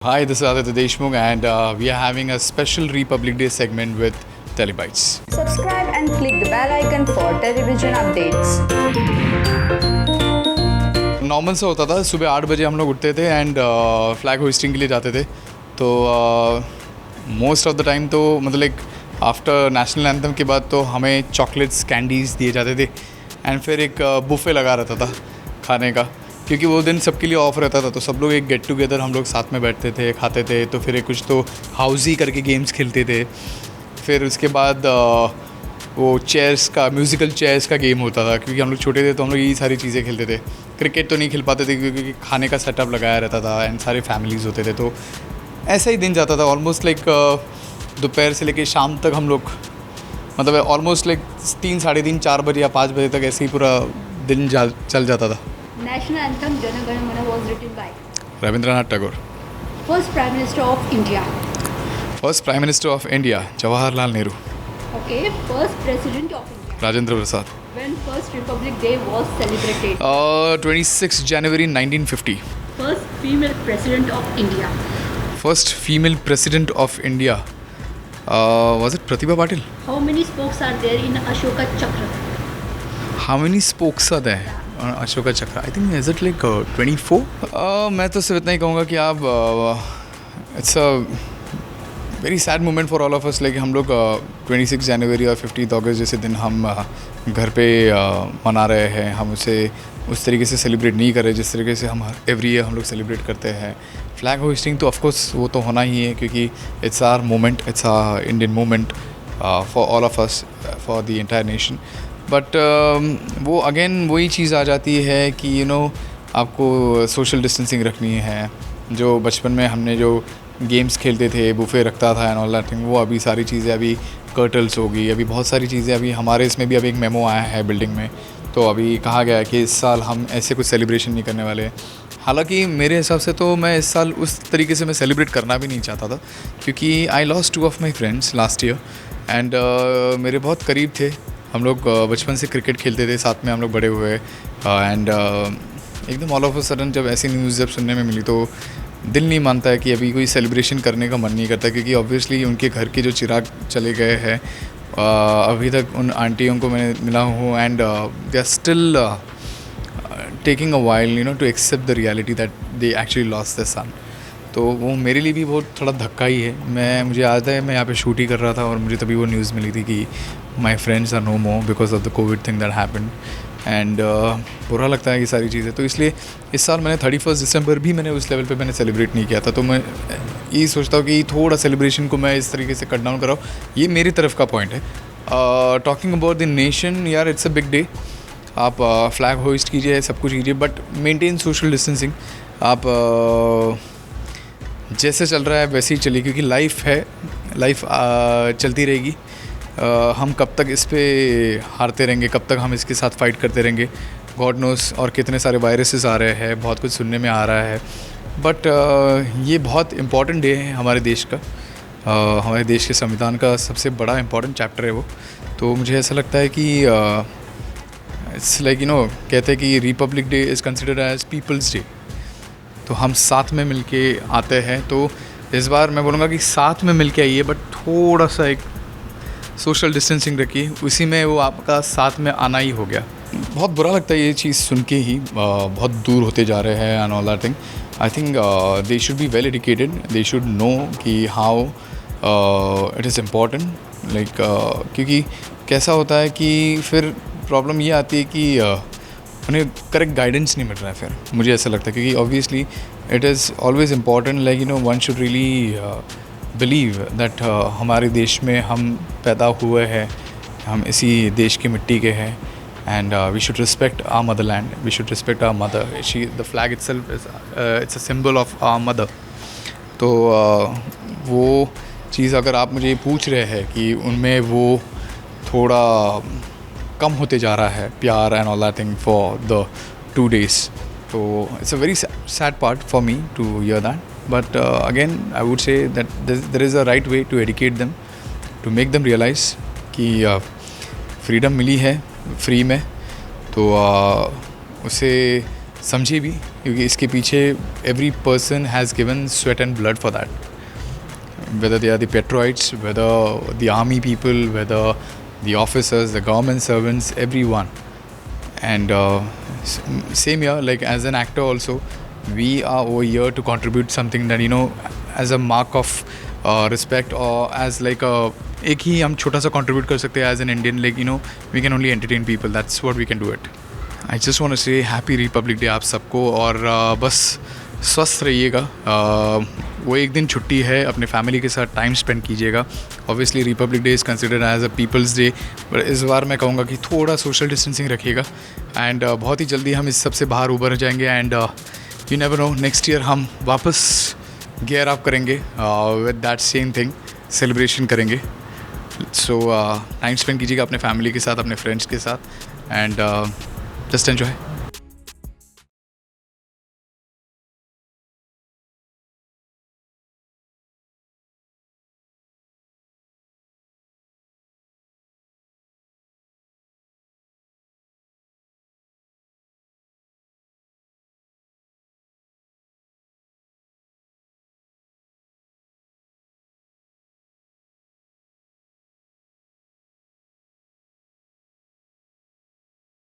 Hi, this is Aditya Deshmukh, and we are having a special Republic Day segment with Telebytes. Subscribe and click the bell icon for television updates. Normal सा होता था, सुबह 8 बजे हम लोग उठते थे एंड फ्लैग होइस्टिंग के लिए जाते थे. तो मोस्ट ऑफ द टाइम तो मतलब लाइक आफ्टर नेशनल एंथम के बाद तो हमें चॉकलेट्स कैंडीज़ दिए जाते थे एंड फिर एक बुफ़े लगा रहता था खाने का, क्योंकि वो दिन सबके लिए ऑफ रहता था. तो सब लोग एक गेट टुगेदर हम लोग साथ में बैठते थे, खाते थे. तो फिर एक कुछ तो हाउजी करके गेम्स खेलते थे. फिर उसके बाद वो चेयर्स का म्यूज़िकल चेयर्स का गेम होता था, क्योंकि हम लोग छोटे थे तो हम लोग यही सारी चीज़ें खेलते थे. क्रिकेट तो नहीं खेल पाते थे क्योंकि खाने का सेटअप लगाया रहता था एंड सारे फैमिलीज़ होते थे. तो ऐसा ही दिन जाता था ऑलमोस्ट लाइक दोपहर से लेके शाम तक हम लोग, मतलब ऑलमोस्ट लाइक 3, साढ़े 3, 4 बजे या 5 बजे तक ऐसे ही पूरा दिन चल जाता था. National anthem Jana Gana Mana was written by Rabindranath Tagore. first Prime Minister of India. First prime minister of India Jawaharlal Nehru. Okay, first President of India. Rajendra Prasad. When first Republic Day was celebrated. 26 January 1950. First female President of India. First female president of India was it Pratibha Patil. How many spokes are there in Ashoka Chakra? How many spokes are there on Ashoka Chakra? I think is it like 24. मैं तो सिर्फ इतना ही कहूँगा कि आप it's a very sad moment for all of us. Like हम लोग 26 जनवरी और 15 अगस्त जैसे दिन हम घर पे मना रहे हैं, हम उसे उस तरीके से सेलिब्रेट नहीं कर रहे जिस तरीके से हम एवरी ईयर हम लोग सेलिब्रेट करते हैं. फ्लैग होइस्टिंग तो ऑफकोर्स वो तो होना ही है, क्योंकि it's our moment, it's our Indian moment for all of us, for the entire nation. But वो अगेन वही चीज़ आ जाती है कि आपको सोशल डिस्टेंसिंग रखनी है. जो बचपन में हमने जो गेम्स खेलते थे, बुफे रखता था एंड ऑल दैट थिंग, वो अभी सारी चीज़ें अभी कर्टल्स होगी. अभी बहुत सारी चीज़ें अभी हमारे इसमें भी अभी एक मेमो आया है बिल्डिंग में. तो अभी कहा गया है कि इस साल हम ऐसे कुछ सेलिब्रेशन नहीं करने वाले. हालांकि मेरे हिसाब से तो मैं इस साल उस तरीके से मैं सेलिब्रेट करना भी नहीं चाहता था, क्योंकि I lost 2 of my friends last year and मेरे बहुत करीब थे. हम लोग बचपन से क्रिकेट खेलते थे, साथ में हम लोग बड़े हुए एंड एकदम ऑल ऑफ अ सडन जब ऐसी न्यूज़ जब सुनने में मिली तो दिल नहीं मानता है कि अभी कोई सेलिब्रेशन करने का मन नहीं करता, क्योंकि ऑब्वियसली उनके घर के जो चिराग चले गए हैं. अभी तक उन आंटियों को मैं मिला हूँ and they are still taking a while to accept the reality that they actually lost the son. तो वो मेरे लिए भी बहुत थोड़ा धक्का ही है. मुझे याद है मैं यहाँ पे शूट ही कर रहा था और मुझे तभी वो न्यूज़ मिली थी कि my friends are no more because of the COVID thing that happened and बुरा लगता है ये सारी चीज़ें. तो इसलिए इस साल मैंने 31 दिसंबर भी मैंने उस लेवल पे मैंने सेलिब्रेट नहीं किया था. तो मैं यही सोचता हूँ कि थोड़ा सेलिब्रेशन को मैं इस तरीके से कट डाउन कराऊँ. ये मेरी तरफ का पॉइंट है. टॉकिंग अबाउट द नेशन, यार इट्स अ बिग डे. आप फ्लैग होइस्ट कीजिए, सब कुछ कीजिए, बट मेंटेन सोशल डिस्टेंसिंग. आप जैसे चल रहा है वैसे ही चलिए, क्योंकि लाइफ है, लाइफ चलती रहेगी. हम कब तक इस पे हारते रहेंगे, कब तक हम इसके साथ फाइट करते रहेंगे, गॉड नोस. और कितने सारे वायरसेस आ रहे हैं, बहुत कुछ सुनने में आ रहा है. बट ये बहुत इम्पॉर्टेंट डे है हमारे देश का. हमारे देश के संविधान का सबसे बड़ा इम्पॉर्टेंट चैप्टर है वो. तो मुझे ऐसा लगता है कि इट्स लाइक कहते हैं कि Republic Day is considered as people's day. तो हम साथ में मिलके आते हैं. तो इस बार मैं बोलूँगा कि साथ में मिलके आइए, बट थोड़ा सा एक सोशल डिस्टेंसिंग रखिए. उसी में वो आपका साथ में आना ही हो गया. बहुत बुरा लगता है ये चीज़ सुन के ही. बहुत दूर होते जा रहे हैं and all that thing. I think they should be well educated. They should know कि how it is important. Like क्योंकि कैसा होता है कि फिर प्रॉब्लम ये आती है कि उन्हें करेक्ट गाइडेंस नहीं मिल रहा है. फिर मुझे ऐसा लगता है, क्योंकि obviously it is always important. Like one should really believe that हमारे देश में हम पैदा हुए हैं, हम इसी देश की मिट्टी के हैं and we should respect our motherland. We should respect our mother. She the flag itself it's a symbol of our mother. तो वो चीज़ अगर आप मुझे पूछ रहे हैं कि उनमें वो थोड़ा कम होते जा रहा है, प्यार and all that thing for the 2 days. तो it's a very sad part for me to hear that. But again I would say that there is a right way to educate them, to make them realise कि freedom मिली है free में. तो उसे समझिए भी क्योंकि इसके पीछे every person has given sweat and blood for that, whether they are the Petroites, whether the army people, whether the officers, the government servants, everyone. And same here, like as an actor also, we are over here to contribute something that, you know, as a mark of respect, or as like a एक ही हम छोटा सा contribute कर सकते हैं as an Indian, like, you know, we can only entertain people. That's what we can do it. I just want to say Happy Republic Day आप सबको, और बस स्वस्थ रहिएगा। वो एक दिन छुट्टी है, अपने फैमिली के साथ टाइम स्पेंड कीजिएगा। Obviously Republic Day is considered as a people's day, but इस बार मैं कहूँगा कि थोड़ा सोशल डिस्टेंसिंग रखिएगा, एंड बहुत ही जल्दी हम इस सब से बाहर उभर जाएंगे, and you never know, next year हम वापस गियर अप करेंगे with that same thing, celebration करेंगे। सो टाइम स्पेंड कीजिएगा अपने फैमिली के साथ, अपने फ्रेंड्स के साथ, एंड जस्ट एन्जॉय।